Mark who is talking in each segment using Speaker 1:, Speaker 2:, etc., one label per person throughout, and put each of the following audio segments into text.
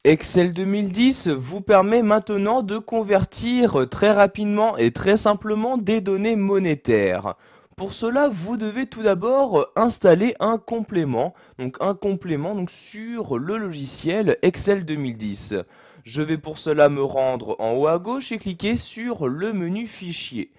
Speaker 1: Excel 2010 vous permet maintenant de convertir très rapidement et très simplement des données monétaires. Pour cela, vous devez tout d'abord installer un complément, sur le logiciel Excel 2010. Je vais pour cela me rendre en haut à gauche et cliquer sur le menu Fichier.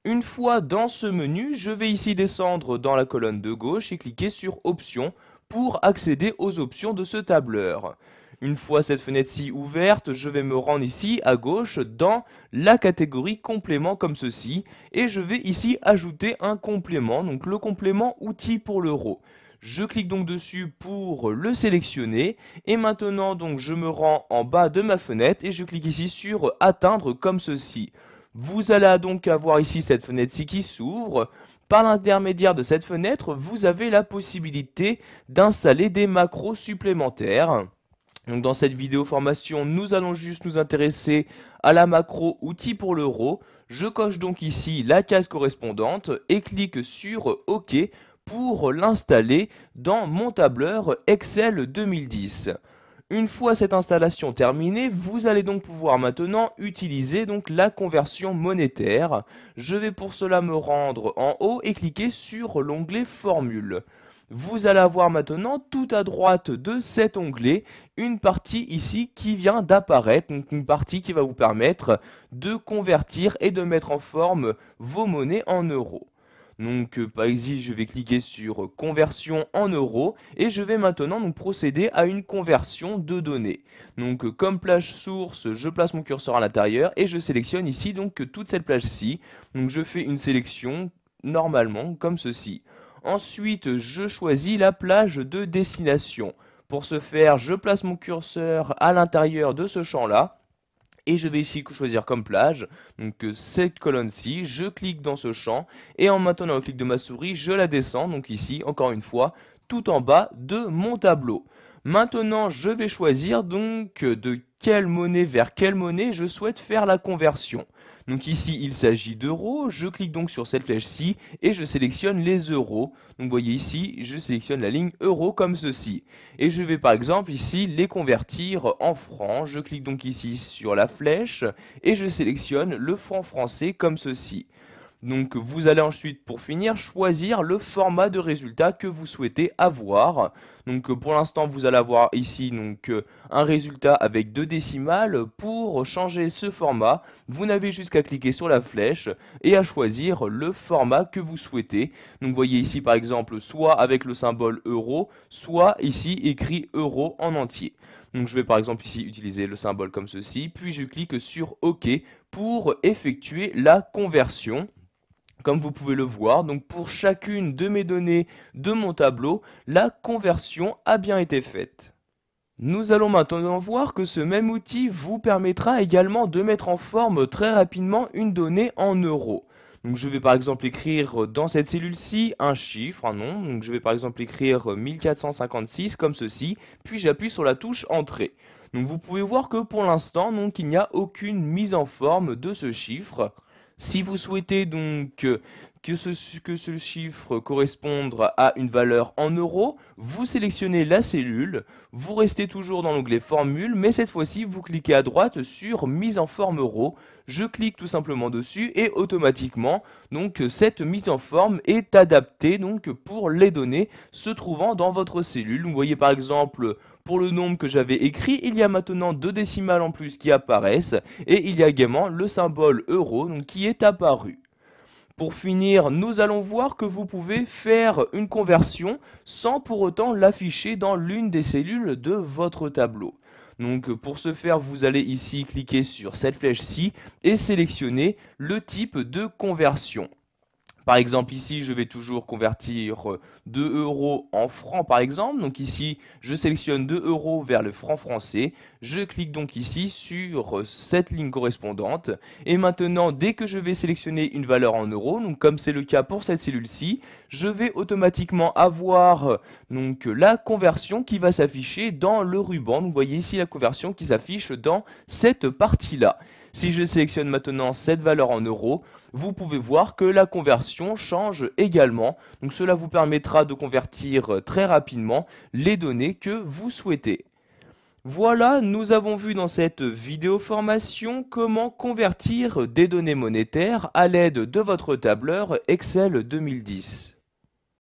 Speaker 1: Une fois dans ce menu, je vais ici descendre dans la colonne de gauche et cliquer sur Options pour accéder aux options de ce tableur. Une fois cette fenêtre-ci ouverte, je vais me rendre ici à gauche dans la catégorie complément comme ceci et je vais ici ajouter un complément, donc le complément outil pour l'euro. Je clique donc dessus pour le sélectionner et maintenant donc je me rends en bas de ma fenêtre et je clique ici sur atteindre comme ceci. Vous allez donc avoir ici cette fenêtre-ci qui s'ouvre. Par l'intermédiaire de cette fenêtre, vous avez la possibilité d'installer des macros supplémentaires. Donc dans cette vidéo formation, nous allons juste nous intéresser à la macro outils pour l'euro. Je coche donc ici la case correspondante et clique sur OK pour l'installer dans mon tableur Excel 2010. Une fois cette installation terminée, vous allez donc pouvoir maintenant utiliser donc la conversion monétaire. Je vais pour cela me rendre en haut et cliquer sur l'onglet Formule. Vous allez avoir maintenant tout à droite de cet onglet une partie ici qui vient d'apparaître, donc une partie qui va vous permettre de convertir et de mettre en forme vos monnaies en euros. Donc par ici je vais cliquer sur conversion en euros et je vais maintenant donc procéder à une conversion de données. Donc comme plage source, je place mon curseur à l'intérieur et je sélectionne ici donc toute cette plage-ci. Donc je fais une sélection normalement comme ceci. Ensuite, je choisis la plage de destination. Pour ce faire, je place mon curseur à l'intérieur de ce champ-là. Et je vais ici choisir comme plage, donc cette colonne-ci, je clique dans ce champ, et en maintenant le clic de ma souris, je la descends, donc ici, encore une fois, tout en bas de mon tableau. Maintenant, je vais choisir donc de quelle monnaie vers quelle monnaie je souhaite faire la conversion. Donc ici, il s'agit d'euros, je clique donc sur cette flèche-ci et je sélectionne les euros. Donc vous voyez ici, je sélectionne la ligne euros comme ceci. Et je vais par exemple ici les convertir en francs. Je clique donc ici sur la flèche et je sélectionne le franc français comme ceci. Donc vous allez ensuite pour finir choisir le format de résultat que vous souhaitez avoir. Donc pour l'instant vous allez avoir ici un résultat avec 2 décimales. Pour changer ce format, vous n'avez juste qu'à cliquer sur la flèche et à choisir le format que vous souhaitez. Donc vous voyez ici par exemple soit avec le symbole euro, soit ici écrit euro en entier. Donc je vais par exemple ici utiliser le symbole comme ceci, puis je clique sur OK pour effectuer la conversion. Comme vous pouvez le voir, donc pour chacune de mes données de mon tableau, la conversion a bien été faite. Nous allons maintenant voir que ce même outil vous permettra également de mettre en forme très rapidement une donnée en euros. Donc je vais par exemple écrire dans cette cellule-ci un chiffre, un nom. Donc je vais par exemple écrire 1456 comme ceci, puis j'appuie sur la touche Entrée. Donc vous pouvez voir que pour l'instant, il n'y a aucune mise en forme de ce chiffre. Si vous souhaitez donc que ce chiffre corresponde à une valeur en euros, vous sélectionnez la cellule, vous restez toujours dans l'onglet Formule, mais cette fois-ci vous cliquez à droite sur Mise en forme euro. Je clique tout simplement dessus et automatiquement cette mise en forme est adaptée pour les données se trouvant dans votre cellule. Vous voyez par exemple pour le nombre que j'avais écrit, il y a maintenant 2 décimales en plus qui apparaissent et il y a également le symbole euro qui est apparu. Pour finir, nous allons voir que vous pouvez faire une conversion sans pour autant l'afficher dans l'une des cellules de votre tableau. Donc pour ce faire, vous allez ici cliquer sur cette flèche-ci et sélectionner le type de conversion. Par exemple ici je vais toujours convertir 2 euros en francs par exemple. Donc ici je sélectionne 2 euros vers le franc français. Je clique donc ici sur cette ligne correspondante. Et maintenant dès que je vais sélectionner une valeur en euros, donc comme c'est le cas pour cette cellule-ci, je vais automatiquement avoir la conversion qui va s'afficher dans le ruban. Donc vous voyez ici la conversion qui s'affiche dans cette partie-là. Si je sélectionne maintenant cette valeur en euros, vous pouvez voir que la conversion change également. Donc cela vous permettra de convertir très rapidement les données que vous souhaitez. Voilà, nous avons vu dans cette vidéo formation comment convertir des données monétaires à l'aide de votre tableur Excel 2010.